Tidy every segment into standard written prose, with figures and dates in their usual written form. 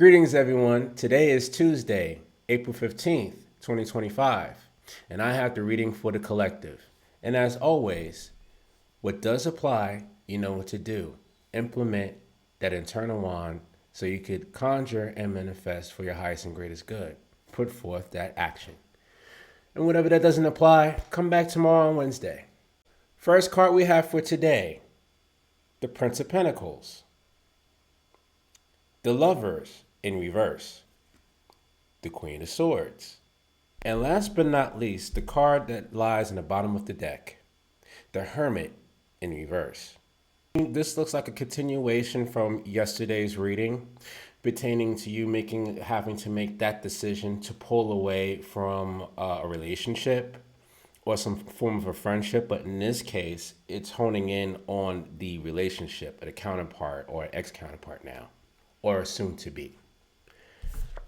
Greetings, everyone. Today is Tuesday, April 15th, 2025, and I have the reading for the collective. And as always, what does apply, you know what to do. Implement that internal wand so you could conjure and manifest for your highest and greatest good. Put forth that action. And whatever that doesn't apply, come back tomorrow on Wednesday. First card we have for today, the Prince of Pentacles. The Lovers in reverse. The Queen of Swords. And last but not least, the card that lies in the bottom of the deck. The Hermit in reverse. This looks like a continuation from yesterday's reading pertaining to you having to make that decision to pull away from a relationship or some form of a friendship. But in this case, it's honing in on the relationship, a counterpart or an ex-counterpart now, or soon to be.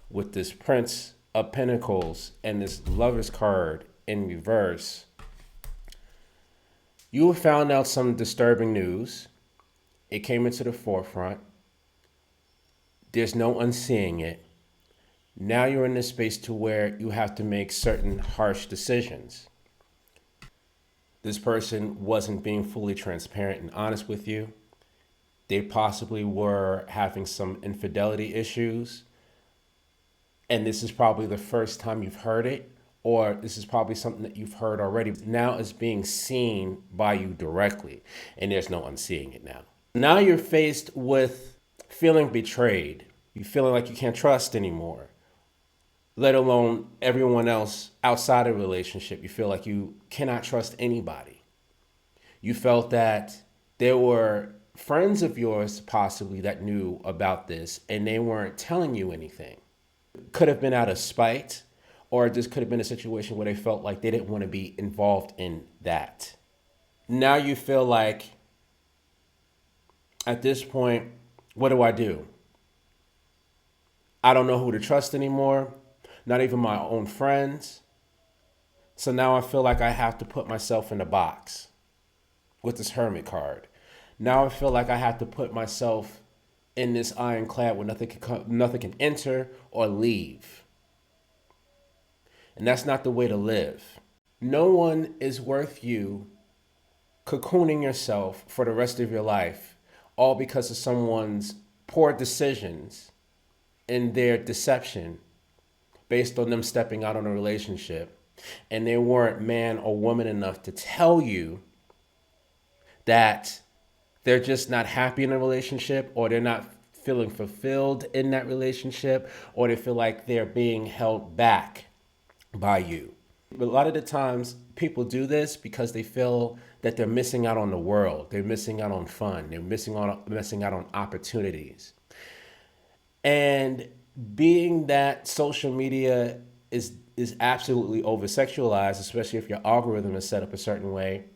With this Prince of Pentacles and this Lover's card in reverse, you have found out some disturbing news. It came into the forefront. There's no unseeing it. Now you're in this space to where you have to make certain harsh decisions. This person wasn't being fully transparent and honest with you. They possibly were having some infidelity issues. And this is probably the first time you've heard it, or this is probably something that you've heard already. Now it's being seen by you directly, and there's no unseeing it now. Now you're faced with feeling betrayed. You're feeling like you can't trust anymore, let alone everyone else outside of a relationship. You feel like you cannot trust anybody. You felt that there were friends of yours possibly that knew about this, and they weren't telling you anything. Could have been out of spite, or this could have been a situation where they felt like they didn't want to be involved in that. Now you feel like, at this point, what do I do? I don't know who to trust anymore, not even my own friends. So now I feel like I have to put myself in a box with this Hermit card. Now I feel like I have to put myself in this ironclad where nothing can enter or leave. And that's not the way to live. No one is worth you cocooning yourself for the rest of your life, all because of someone's poor decisions and their deception based on them stepping out on a relationship. And they weren't man or woman enough to tell you that they're just not happy in a relationship, or they're not feeling fulfilled in that relationship, or they feel like they're being held back by you. But a lot of the times people do this because they feel that they're missing out on the world. They're missing out on fun. They're missing out on opportunities. And being that social media is absolutely over-sexualized, especially if your algorithm is set up a certain way,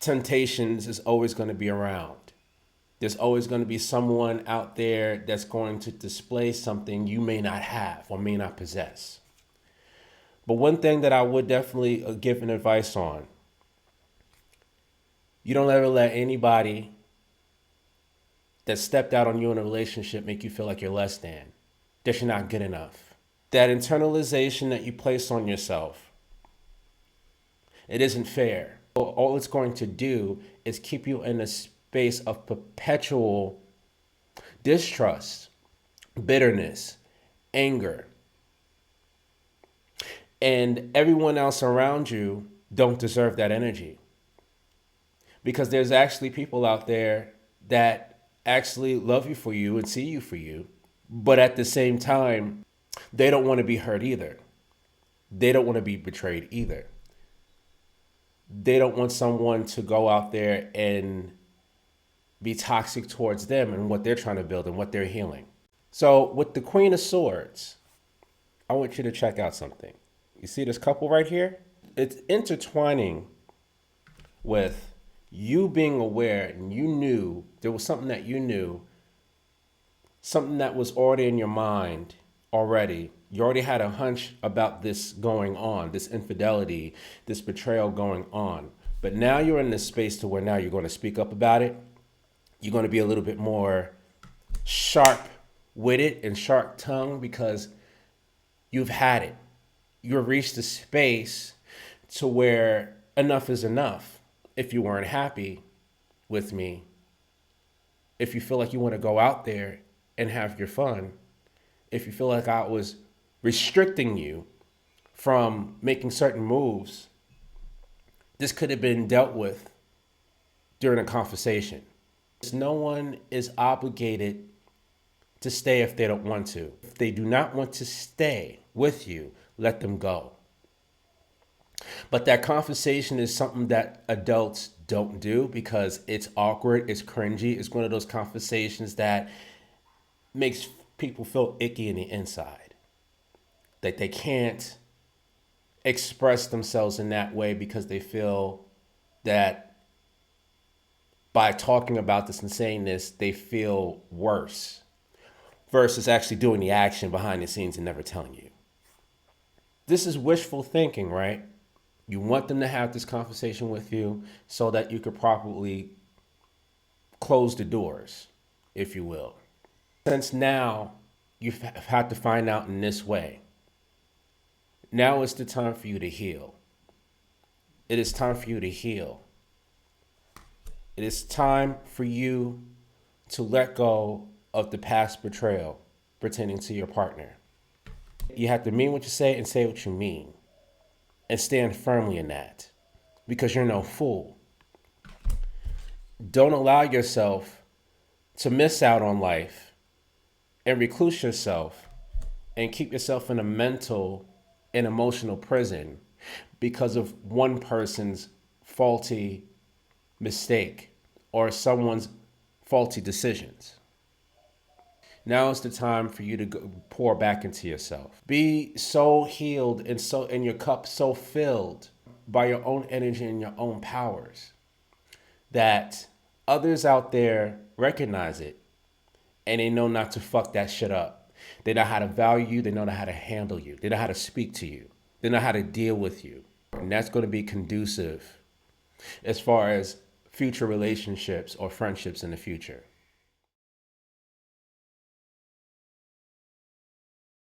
temptations is always going to be around. There's always going to be someone out there that's going to display something you may not have or may not possess. But one thing that I would definitely give an advice on, you don't ever let anybody that stepped out on you in a relationship make you feel like you're less than, that you're not good enough. That internalization that you place on yourself, it isn't fair. All it's going to do is keep you in a space of perpetual distrust, bitterness, anger. And everyone else around you don't deserve that energy. Because there's actually people out there that actually love you for you and see you for you. But at the same time, they don't want to be hurt either. They don't want to be betrayed either. They don't want someone to go out there and be toxic towards them and what they're trying to build and what they're healing. So with the Queen of Swords, I want you to check out something. You see this couple right here? It's intertwining with you being aware, and you knew there was something that you knew, something that was already in your mind already. You already had a hunch about this going on, this infidelity, this betrayal going on. But now you're in this space to where now you're going to speak up about it. You're going to be a little bit more sharp with it and sharp tongue because you've had it. You've reached a space to where enough is enough. If you weren't happy with me, if you feel like you want to go out there and have your fun, if you feel like I was restricting you from making certain moves, this could have been dealt with during a conversation. No one is obligated to stay if they don't want to. If they do not want to stay with you, let them go. But that conversation is something that adults don't do because it's awkward, it's cringy. It's one of those conversations that makes people feel icky in the inside. That they can't express themselves in that way because they feel that by talking about this and saying this, they feel worse versus actually doing the action behind the scenes and never telling you. This is wishful thinking, right? You want them to have this conversation with you so that you could properly close the doors, if you will. Since now you've had to find out in this way, now is the time for you to heal. It is time for you to heal. It is time for you to let go of the past betrayal pertaining to your partner. You have to mean what you say and say what you mean. And stand firmly in that because you're no fool. Don't allow yourself to miss out on life and recluse yourself and keep yourself in a mental and emotional prison because of one person's faulty mistake or someone's faulty decisions. Now is the time for you to pour back into yourself. Be so healed and your cup so filled by your own energy and your own powers that others out there recognize it and they know not to fuck that shit up. They know how to value you. They know how to handle you. They know how to speak to you. They know how to deal with you. And that's going to be conducive as far as future relationships or friendships in the future.